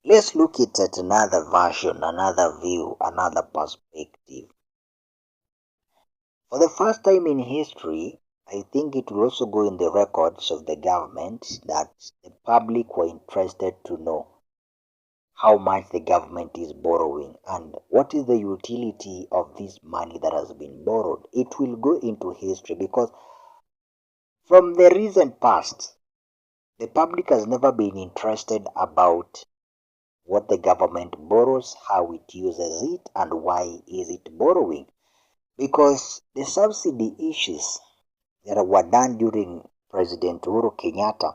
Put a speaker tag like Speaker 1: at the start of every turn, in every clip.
Speaker 1: Let's look at another version, another view, another perspective. For the first time in history, I think it will also go in the records of the government that the public were interested to know how much the government is borrowing and what is the utility of this money that has been borrowed. It will go into history because from the recent past, the public has never been interested about what the government borrows, how it uses it, and why is it borrowing. Because the subsidy issues that were done during President Uhuru Kenyatta,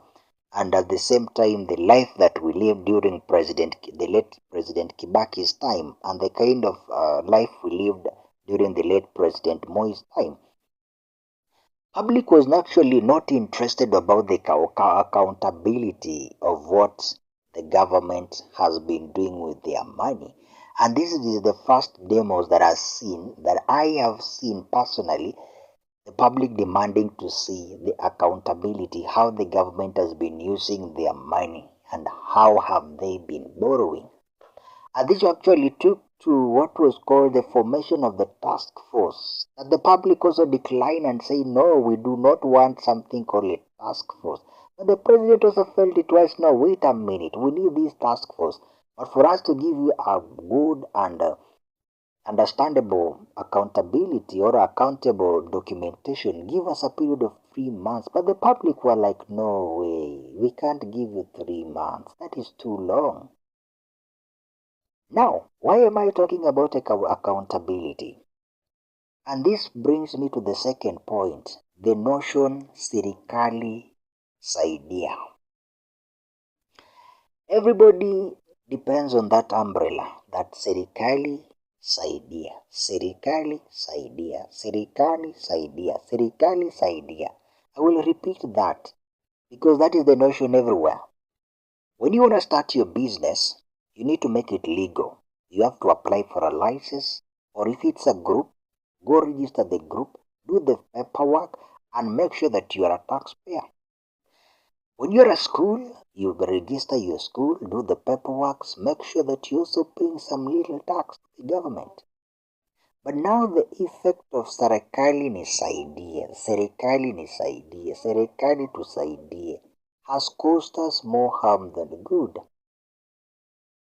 Speaker 1: and at the same time the life that we lived during the late President Kibaki's time, and the kind of life we lived during the late President Moi's time, public was actually not interested about the accountability of what the government has been doing with their money. And this is the first demos that I have seen personally, the public demanding to see the accountability, how the government has been using their money and how have they been borrowing. And this actually took to what was called the formation of the task force. That the public also declined and say, no, we do not want something called a task force. But the president also felt it was, no, wait a minute, we need this task force. But for us to give you a good and understandable accountability or accountable documentation, give us a period of 3 months. But the public were like, no way, we can't give you 3 months. That is too long. Now, why am I talking about accountability? And this brings me to the second point, the notion serikali saidia. Everybody depends on that umbrella, that serikali saidia, serikali saidia, serikali saidia, serikali saidia. I will repeat that because that is the notion everywhere. When you want to start your business, you need to make it legal. You have to apply for a license, or if it's a group, go register the group, do the paperwork, and make sure that you are a taxpayer. When you're at school, you register your school, do the paperwork, make sure that you're also paying some little tax to the government. But now the effect of serikali nisaidie, serikali nisaidie, serikali tusaidie has caused us more harm than good.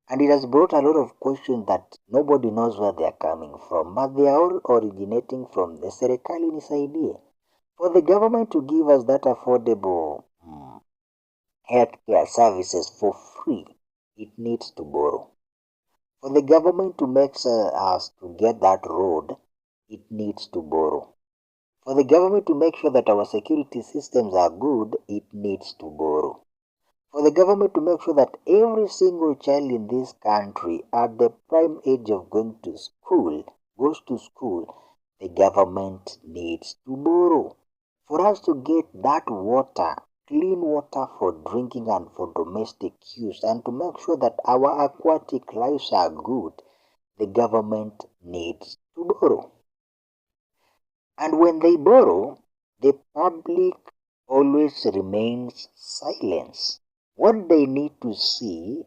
Speaker 1: And it has brought a lot of questions that nobody knows where they are coming from, but they are all originating from the serikali nisaidie. For the government to give us that affordable healthcare services for free, it needs to borrow. For the government to make us to get that road, it needs to borrow. For the government to make sure that our security systems are good, it needs to borrow. For the government to make sure that every single child in this country at the prime age of going to school goes to school, the government needs to borrow. For us to get that water, clean water for drinking and for domestic use, and to make sure that our aquatic lives are good, the government needs to borrow. And when they borrow, the public always remains silent. What they need to see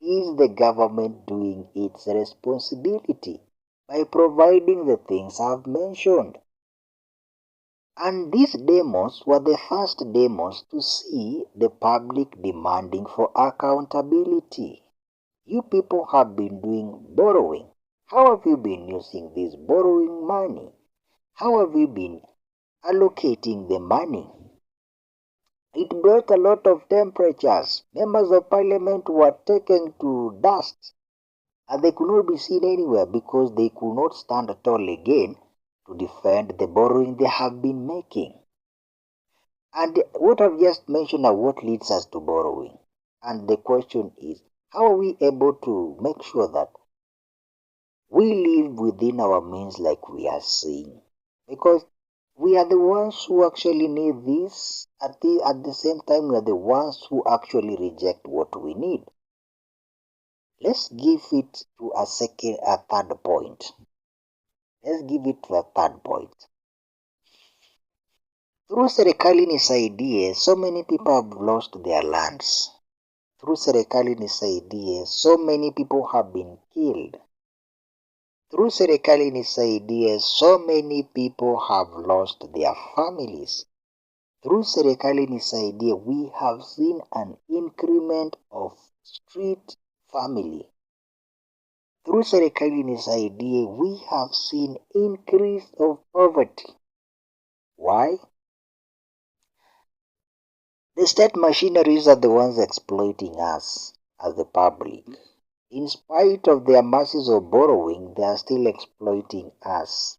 Speaker 1: is the government doing its responsibility by providing the things I've mentioned. And these demos were the first demos to see the public demanding for accountability. You people have been doing borrowing. How have you been using this borrowing money? How have you been allocating the money? It brought a lot of temperatures. Members of parliament were taken to dust and they could not be seen anywhere because they could not stand at all again to defend the borrowing they have been making. And what I've just mentioned are what leads us to borrowing. And the question is, how are we able to make sure that we live within our means like we are saying? Because we are the ones who actually need this. At the same time, we are the ones who actually reject what we need. Let's give it to a third point. Let's give it to a third point. Through serikali nisaidie, so many people have lost their lands. Through serikali nisaidie, so many people have been killed. Through serikali nisaidie, so many people have lost their families. Through serikali nisaidie, we have seen an increment of street family. Through serikali nisaidie, we have seen increase of poverty. Why? The state machineries are the ones exploiting us as the public. In spite of their masses of borrowing, they are still exploiting us.